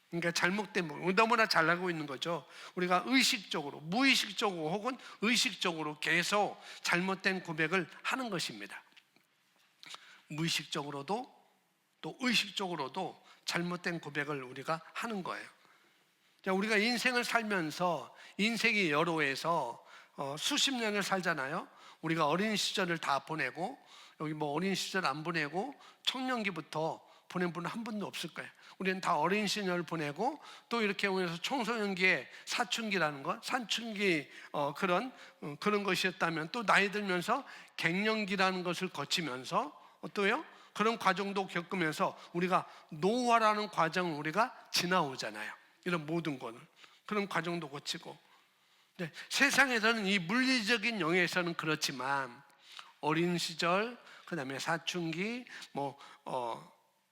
Speaker 1: 그러니까 잘못된 고백, 너무나 잘 알고 있는 거죠. 우리가 의식적으로, 무의식적으로 혹은 의식적으로 계속 잘못된 고백을 하는 것입니다. 무의식적으로도 또 의식적으로도 잘못된 고백을 우리가 하는 거예요. 자, 우리가 인생을 살면서 인생이 여로해서 수십 년을 살잖아요. 우리가 어린 시절을 다 보내고 여기 뭐 어린 시절 안 보내고 청년기부터 보낸 분은 한 분도 없을 거예요. 우리는 다 어린 시절을 보내고 또 이렇게 오면서 청소년기에 사춘기라는 것, 사춘기 그런 것이었다면 또 나이 들면서 갱년기라는 것을 거치면서 또요 그런 과정도 겪으면서 우리가 노화라는 과정을 우리가 지나오잖아요. 이런 모든 것을 그런 과정도 거치고 세상에서는 이 물리적인 영역에서는 그렇지만 어린 시절, 그 다음에 사춘기,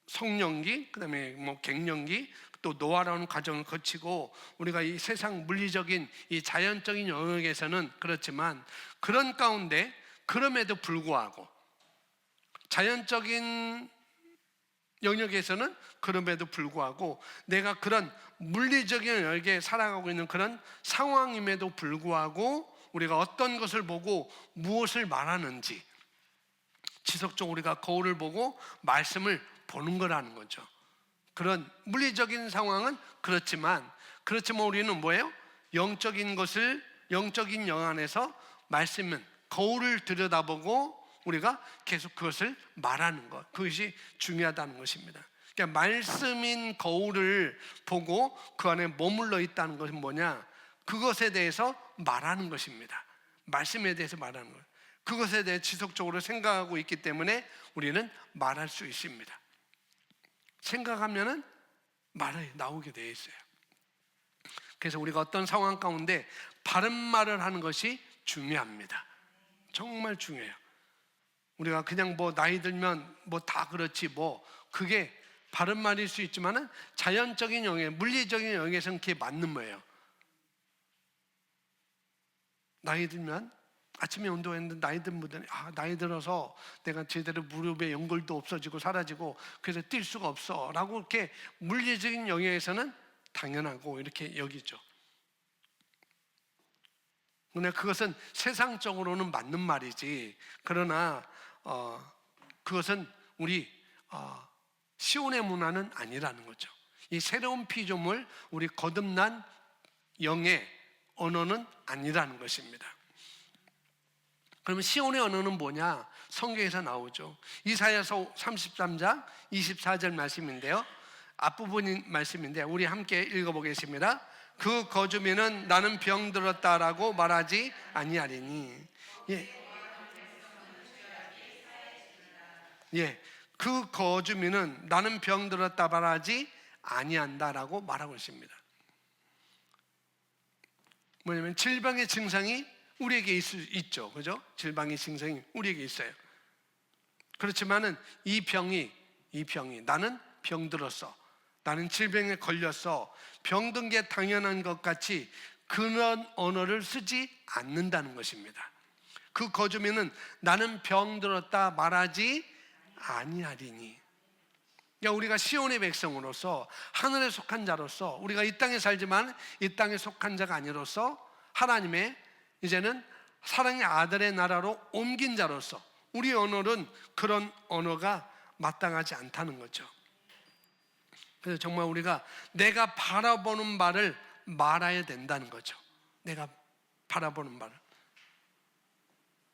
Speaker 1: 성년기, 그 다음에 갱년기, 또 노화라는 과정을 거치고 우리가 이 세상 물리적인 이 자연적인 영역에서는 그렇지만 그런 가운데 그럼에도 불구하고 자연적인 영역에서는 그럼에도 불구하고 내가 그런 물리적인 영역에 살아가고 있는 그런 상황임에도 불구하고 우리가 어떤 것을 보고 무엇을 말하는지 지속적으로 우리가 거울을 보고 말씀을 보는 거라는 거죠. 그런 물리적인 상황은 그렇지만 우리는 뭐예요? 영적인 영 안에서 말씀은 거울을 들여다보고 우리가 계속 그것을 말하는 것, 그것이 중요하다는 것입니다. 그러니까 말씀인 거울을 보고 그 안에 머물러 있다는 것은 뭐냐? 그것에 대해서 말하는 것입니다. 말씀에 대해서 말하는 것, 그것에 대해 지속적으로 생각하고 있기 때문에 우리는 말할 수 있습니다. 생각하면은 말이 나오게 되어 있어요. 그래서 우리가 어떤 상황 가운데 바른 말을 하는 것이 중요합니다. 정말 중요해요. 우리가 그냥 나이 들면 다 그렇지 그게 바른 말일 수 있지만은 자연적인 영역, 물리적인 영역에서는 그게 맞는 거예요. 나이 들면 아침에 운동했는데 나이 든 분들은 나이 들어서 내가 제대로 무릎에 연골도 없어지고 사라지고 그래서 뛸 수가 없어 라고 이렇게 물리적인 영역에서는 당연하고 이렇게 여기죠. 근데 그것은 세상적으로는 맞는 말이지, 그러나 그것은 우리 시온의 문화는 아니라는 거죠. 이 새로운 피조물, 우리 거듭난 영의 언어는 아니라는 것입니다. 그러면 시온의 언어는 뭐냐? 성경에서 나오죠. 이사야서 33장 24절 말씀인데요. 앞부분 말씀인데 우리 함께 읽어보겠습니다. 그 거주민은 나는 병들었다라고 말하지 아니하리니. 그 거주민은 나는 병들었다 말하지 아니한다라고 말하고 있습니다. 뭐냐면 질병의 증상이 우리에게 있죠, 그죠? 질병의 증상이 우리에게 있어요. 그렇지만은 이 병이 나는 병들었어, 나는 질병에 걸렸어, 병든 게 당연한 것 같이 그런 언어를 쓰지 않는다는 것입니다. 그 거주민은 나는 병들었다 말하지 아니하리니. 그러니까 우리가 시온의 백성으로서, 하늘에 속한 자로서, 우리가 이 땅에 살지만 이 땅에 속한 자가 아니로서 하나님의 이제는 사랑의 아들의 나라로 옮긴 자로서 우리 언어는 그런 언어가 마땅하지 않다는 거죠. 그래서 정말 우리가 내가 바라보는 바를 말해야 된다는 거죠. 내가 바라보는 바를.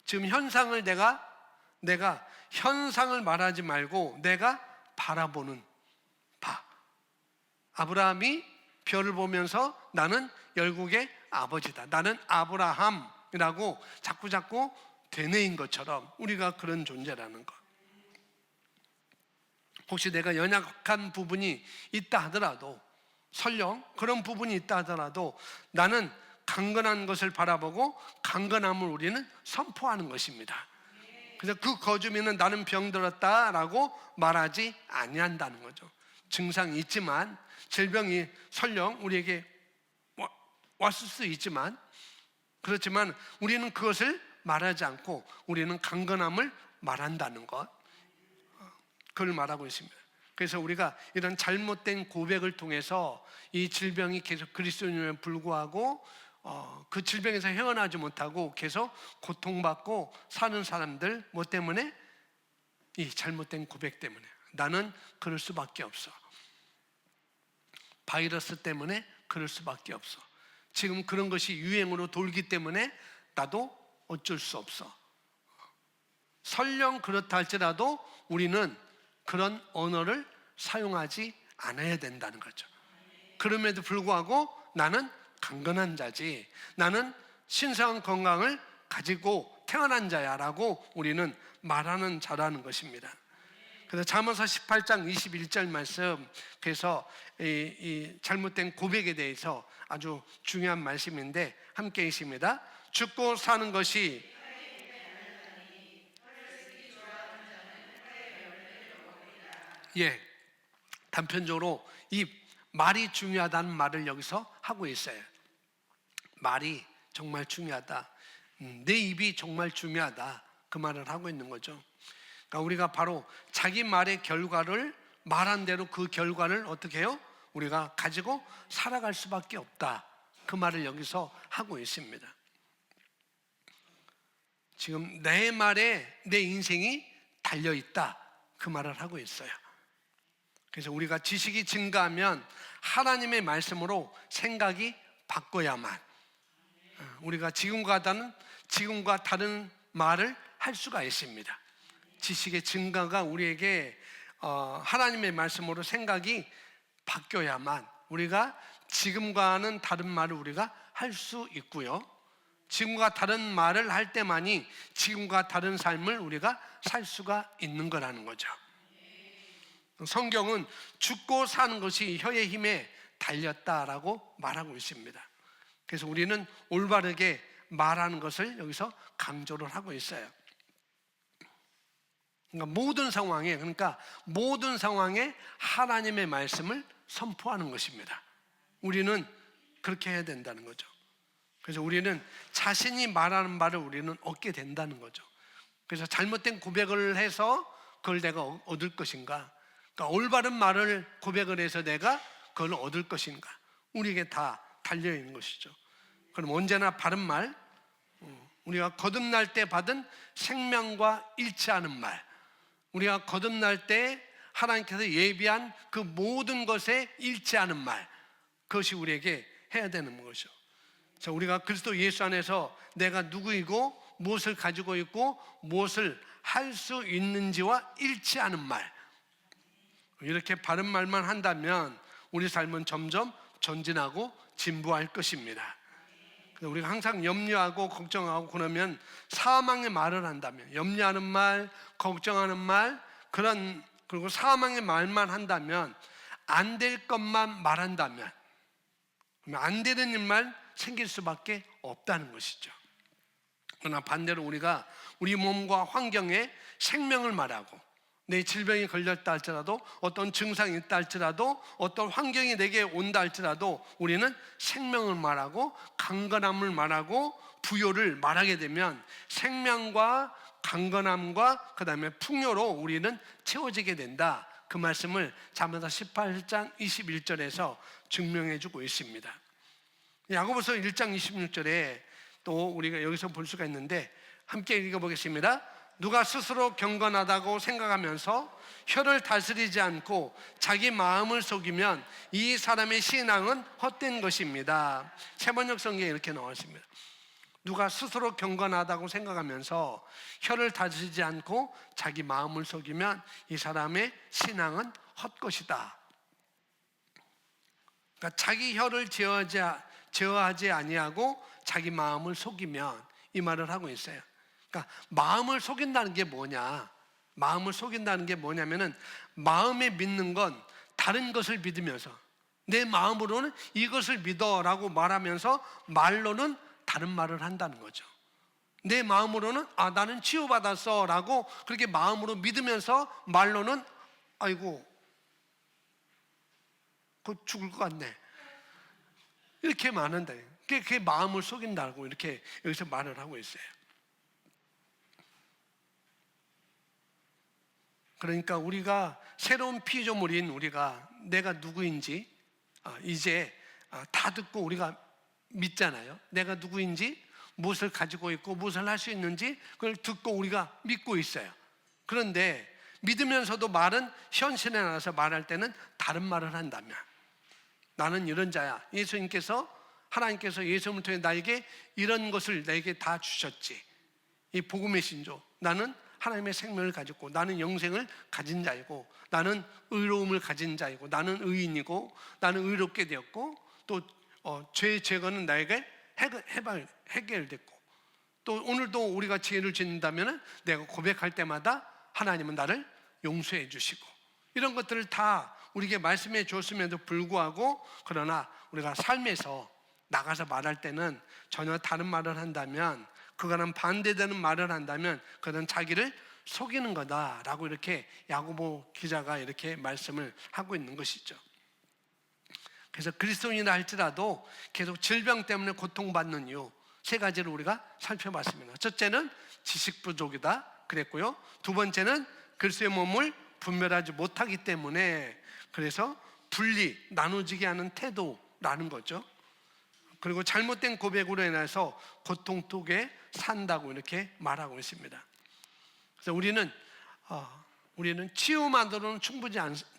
Speaker 1: 지금 현상을 내가 현상을 말하지 말고 내가 바라보는 바. 아브라함이 별을 보면서 나는 열국의 아버지다, 나는 아브라함이라고 자꾸 되뇌인 것처럼 우리가 그런 존재라는 것. 혹시 내가 연약한 부분이 있다 하더라도, 설령 그런 부분이 있다 하더라도 나는 강건한 것을 바라보고 강건함을 우리는 선포하는 것입니다. 그래서 그 거주민은 나는 병들었다라고 말하지 아니한다는 거죠. 증상이 있지만, 질병이 설령 우리에게 왔을 수 있지만, 그렇지만 우리는 그것을 말하지 않고 우리는 강건함을 말한다는 것, 그걸 말하고 있습니다. 그래서 우리가 이런 잘못된 고백을 통해서 이 질병이 계속 그리스도인임에 불구하고 그 질병에서 헤어나지 못하고 계속 고통받고 사는 사람들, 뭐 때문에? 이 잘못된 고백 때문에. 나는 그럴 수밖에 없어. 바이러스 때문에 그럴 수밖에 없어. 지금 그런 것이 유행으로 돌기 때문에 나도 어쩔 수 없어. 설령 그렇다 할지라도 우리는 그런 언어를 사용하지 않아야 된다는 거죠. 그럼에도 불구하고 나는 강건한 자지, 나는 신성한 건강을 가지고 태어난 자야 라고 우리는 말하는 자라는 것입니다. 그래서 잠언서 18장 21절 말씀, 그래서 이 잘못된 고백에 대해서 아주 중요한 말씀인데 함께 읽습니다. 죽고 사는 것이 단편적으로 이 말이 중요하다는 말을 여기서 하고 있어요. 말이 정말 중요하다, 내 입이 정말 중요하다, 그 말을 하고 있는 거죠. 그러니까 우리가 바로 자기 말의 결과를, 말한 대로 그 결과를 어떻게 해요? 우리가 가지고 살아갈 수밖에 없다, 그 말을 여기서 하고 있습니다. 지금 내 말에 내 인생이 달려있다, 그 말을 하고 있어요. 그래서 우리가 지식이 증가하면 하나님의 말씀으로 생각이 바꿔야만 우리가 지금과 다른 말을 할 수가 있습니다. 지식의 증가가 우리에게 하나님의 말씀으로 생각이 바뀌어야만 우리가 지금과는 다른 말을 우리가 할 수 있고요, 지금과 다른 말을 할 때만이 지금과 다른 삶을 우리가 살 수가 있는 거라는 거죠. 성경은 죽고 사는 것이 혀의 힘에 달렸다라고 말하고 있습니다. 그래서 우리는 올바르게 말하는 것을 여기서 강조를 하고 있어요. 그러니까 모든 상황에 하나님의 말씀을 선포하는 것입니다. 우리는 그렇게 해야 된다는 거죠. 그래서 우리는 자신이 말하는 바를 우리는 얻게 된다는 거죠. 그래서 잘못된 고백을 해서 그걸 내가 얻을 것인가, 그러니까 올바른 말을 고백을 해서 내가 그걸 얻을 것인가, 우리에게 다 달려있는 것이죠. 그럼 언제나 바른 말, 우리가 거듭날 때 받은 생명과 일치하는 말, 우리가 거듭날 때 하나님께서 예비한 그 모든 것에 일치하는 말, 그것이 우리에게 해야 되는 것이죠. 자, 우리가 그리스도 예수 안에서 내가 누구이고 무엇을 가지고 있고 무엇을 할 수 있는지와 일치하는 말, 이렇게 바른 말만 한다면 우리 삶은 점점 전진하고 진보할 것입니다. 우리가 항상 염려하고 걱정하고 그러면 사망의 말을 한다면, 염려하는 말, 걱정하는 말, 그리고 사망의 말만 한다면, 안 될 것만 말한다면, 그러면 안 되는 일만 생길 수밖에 없다는 것이죠. 그러나 반대로 우리가 우리 몸과 환경에 생명을 말하고, 내 질병이 걸렸다 할지라도, 어떤 증상이 있다 할지라도, 어떤 환경이 내게 온다 할지라도 우리는 생명을 말하고 강건함을 말하고 부요를 말하게 되면 생명과 강건함과 그 다음에 풍요로 우리는 채워지게 된다. 그 말씀을 잠언서 18장 21절에서 증명해 주고 있습니다. 야고보서 1장 26절에 또 우리가 여기서 볼 수가 있는데 함께 읽어보겠습니다. 누가 스스로 경건하다고 생각하면서 혀를 다스리지 않고 자기 마음을 속이면 이 사람의 신앙은 헛된 것입니다. 세번역 성경에 이렇게 나와 있습니다. 누가 스스로 경건하다고 생각하면서 혀를 다스리지 않고 자기 마음을 속이면 이 사람의 신앙은 헛것이다. 그러니까 자기 혀를 제어하지 아니하고 자기 마음을 속이면, 이 말을 하고 있어요. 그러니까 마음을 속인다는 게 뭐냐? 마음을 속인다는 게 뭐냐면은, 마음에 믿는 건 다른 것을 믿으면서, 내 마음으로는 이것을 믿어라고 말하면서 말로는 다른 말을 한다는 거죠. 내 마음으로는 나는 치유받았어 라고 그렇게 마음으로 믿으면서 말로는 아이고 곧 죽을 것 같네, 이렇게 말한다. 그게 마음을 속인다고 이렇게 여기서 말을 하고 있어요. 그러니까 우리가 새로운 피조물인 우리가 내가 누구인지 이제 다 듣고 우리가 믿잖아요. 내가 누구인지, 무엇을 가지고 있고 무엇을 할 수 있는지 그걸 듣고 우리가 믿고 있어요. 그런데 믿으면서도 말은 현실에 나서 말할 때는 다른 말을 한다면, 나는 이런 자야. 하나님께서 예수님을 통해 나에게 이런 것을 내게 다 주셨지. 이 복음의 신조, 나는 하나님의 생명을 가졌고, 나는 영생을 가진 자이고, 나는 의로움을 가진 자이고, 나는 의인이고, 나는 의롭게 되었고, 또 죄의 제거는 나에게 해결됐고, 또 오늘도 우리가 죄를 짓는다면 내가 고백할 때마다 하나님은 나를 용서해 주시고, 이런 것들을 다 우리에게 말씀해 줬음에도 불구하고, 그러나 우리가 삶에서 나가서 말할 때는 전혀 다른 말을 한다면, 그거는 반대되는 말을 한다면 그건 자기를 속이는 거다라고 이렇게 야고보 기자가 이렇게 말씀을 하고 있는 것이죠. 그래서 그리스도인이라 할지라도 계속 질병 때문에 고통받는 이유 세 가지를 우리가 살펴봤습니다. 첫째는 지식 부족이다 그랬고요. 두 번째는 그리스도의 몸을 분별하지 못하기 때문에, 그래서 나누지게 하는 태도라는 거죠. 그리고 잘못된 고백으로 인해서 고통 속에 산다고 이렇게 말하고 있습니다. 그래서 우리는 치유만으로는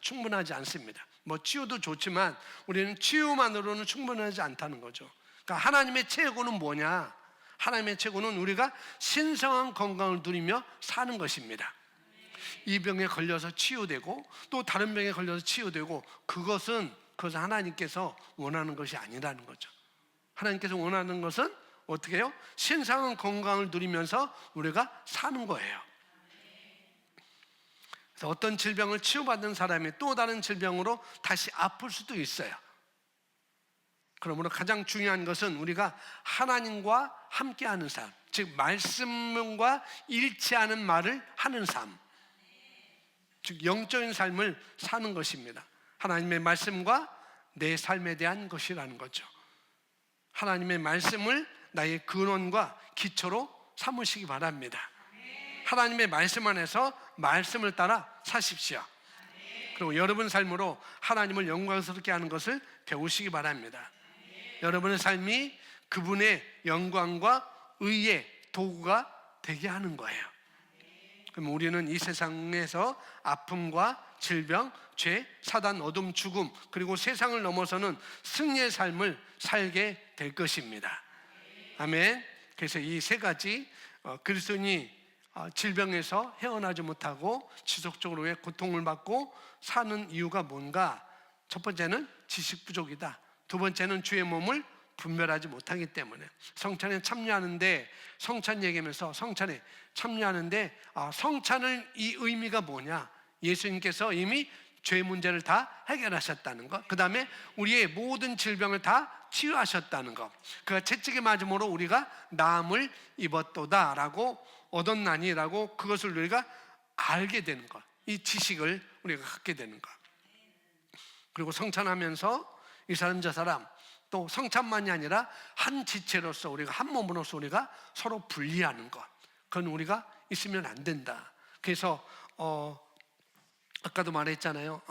Speaker 1: 충분하지 않습니다. 치유도 좋지만 우리는 치유만으로는 충분하지 않다는 거죠. 그러니까 하나님의 최고는 뭐냐? 하나님의 최고는 우리가 신성한 건강을 누리며 사는 것입니다. 이 병에 걸려서 치유되고 또 다른 병에 걸려서 치유되고, 그것은 하나님께서 원하는 것이 아니라는 거죠. 하나님께서 원하는 것은 어떻게 해요? 신성한 건강을 누리면서 우리가 사는 거예요. 그래서 어떤 질병을 치유받은 사람이 또 다른 질병으로 다시 아플 수도 있어요. 그러므로 가장 중요한 것은 우리가 하나님과 함께하는 삶, 즉 말씀과 일치하는 말을 하는 삶, 즉 영적인 삶을 사는 것입니다. 하나님의 말씀과 내 삶에 대한 것이라는 거죠. 하나님의 말씀을 나의 근원과 기초로 삼으시기 바랍니다. 하나님의 말씀 안에서 말씀을 따라 사십시오. 그리고 여러분 삶으로 하나님을 영광스럽게 하는 것을 배우시기 바랍니다. 여러분의 삶이 그분의 영광과 의의 도구가 되게 하는 거예요. 그럼 우리는 이 세상에서 아픔과 질병, 죄, 사단, 어둠, 죽음, 그리고 세상을 넘어서는 승리의 삶을 살게 될 것입니다. 아멘. 그래서 이 세 가지 그리스도인이 질병에서 헤어나지 못하고 지속적으로 왜 고통을 받고 사는 이유가 뭔가? 첫 번째는 지식 부족이다. 두 번째는 주의 몸을 분별하지 못하기 때문에. 성찬에 참여하는데, 성찬 얘기하면서 성찬에 참여하는데 성찬을 이 의미가 뭐냐? 예수님께서 이미 죄 문제를 다 해결하셨다는 것, 그 다음에 우리의 모든 질병을 다 치유하셨다는 것, 그가 채찍에 맞음으로 우리가 나음을 입었도다 라고, 얻었나니라고, 그것을 우리가 알게 되는 것, 이 지식을 우리가 갖게 되는 것. 그리고 성찬하면서 이 사람 저 사람, 또 성찬만이 아니라 한 지체로서, 우리가 한 몸으로서 우리가 서로 분리하는 것, 그건 우리가 있으면 안 된다. 그래서 아까도 말했잖아요.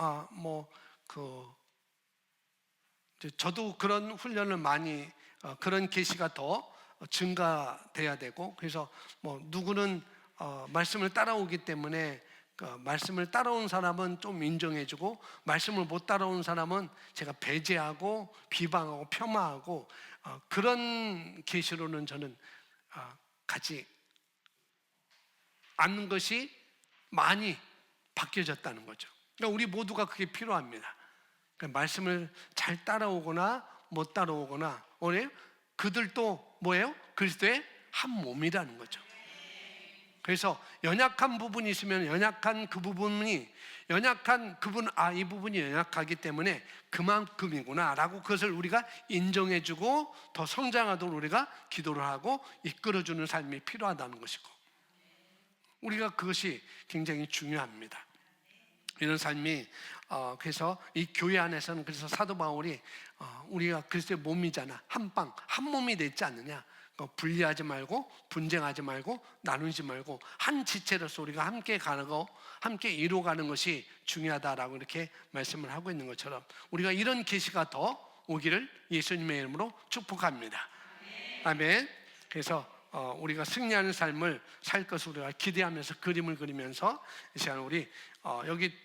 Speaker 1: 저도 그런 훈련을 많이, 그런 계시가 더 증가돼야 되고, 그래서 누구는 말씀을 따라오기 때문에 말씀을 따라온 사람은 좀 인정해주고, 말씀을 못 따라온 사람은 제가 배제하고 비방하고 폄하하고, 그런 계시로는 저는 가지 않는 것이 많이 바뀌어졌다는 거죠. 그러니까 우리 모두가 그게 필요합니다. 그러니까 말씀을 잘 따라오거나 못 따라오거나, 그들도 뭐예요? 그리스도의 한 몸이라는 거죠. 그래서 연약한 부분이 있으면 연약한 그 부분이, 연약한 그분, 이 부분이 연약하기 때문에 그만큼이구나 라고, 그것을 우리가 인정해주고 더 성장하도록 우리가 기도를 하고 이끌어주는 삶이 필요하다는 것이고, 우리가 그것이 굉장히 중요합니다. 이런 삶이, 그래서 이 교회 안에서는, 그래서 사도 바울이 우리가 그리스도의 몸이잖아, 한 몸이 되지 않느냐, 분리하지 말고 분쟁하지 말고 나누지 말고 한 지체로서 우리가 함께 가고 함께 이루어가는 것이 중요하다라고 이렇게 말씀을 하고 있는 것처럼, 우리가 이런 계시가 더 오기를 예수님의 이름으로 축복합니다. 아멘. 그래서 우리가 승리하는 삶을 살 것을 우리가 기대하면서 그림을 그리면서 이 시간 우리 여기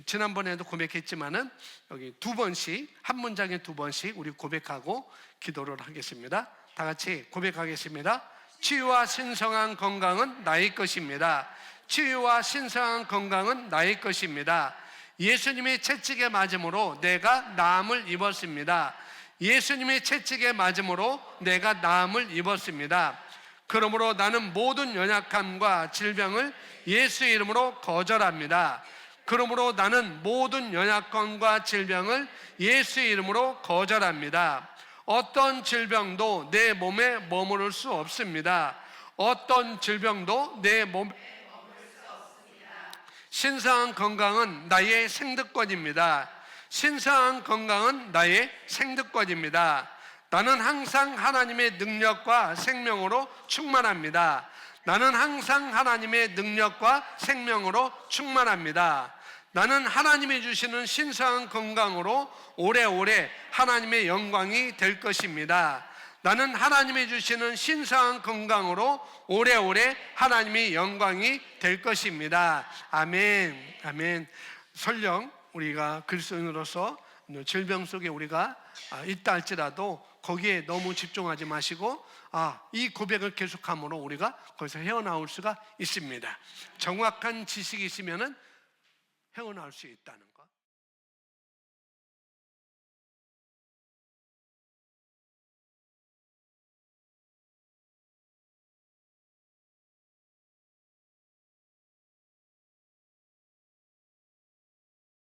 Speaker 1: 지난번에도 고백했지만은 여기 두 번씩, 한 문장에 두 번씩 우리 고백하고 기도를 하겠습니다. 다 같이 고백하겠습니다. 치유와 신성한 건강은 나의 것입니다. 치유와 신성한 건강은 나의 것입니다. 예수님의 채찍에 맞음으로 내가 나음을 입었습니다. 예수님의 채찍에 맞음으로 내가 나음을 입었습니다. 그러므로 나는 모든 연약함과 질병을 예수의 이름으로 거절합니다. 그러므로 나는 모든 연약함과 질병을 예수의 이름으로 거절합니다. 어떤 질병도 내 몸에 머무를 수 없습니다. 어떤 질병도 내 몸에 머무를 수 없습니다. 신성한 건강은 나의 생득권입니다. 신성한 건강은 나의 생득권입니다. 나는 항상 하나님의 능력과 생명으로 충만합니다. 나는 항상 하나님의 능력과 생명으로 충만합니다. 나는 하나님이 주시는 신성한 건강으로 오래오래 하나님의 영광이 될 것입니다. 나는 하나님이 주시는 신성한 건강으로 오래오래 하나님의 영광이 될 것입니다. 아멘. 아멘. 설령 우리가 그리스도인으로서 질병 속에 우리가 있다 할지라도 거기에 너무 집중하지 마시고 이 고백을 계속함으로 우리가 거기서 헤어나올 수가 있습니다. 정확한 지식이 있으면은 헤어나올 수 있다는 것.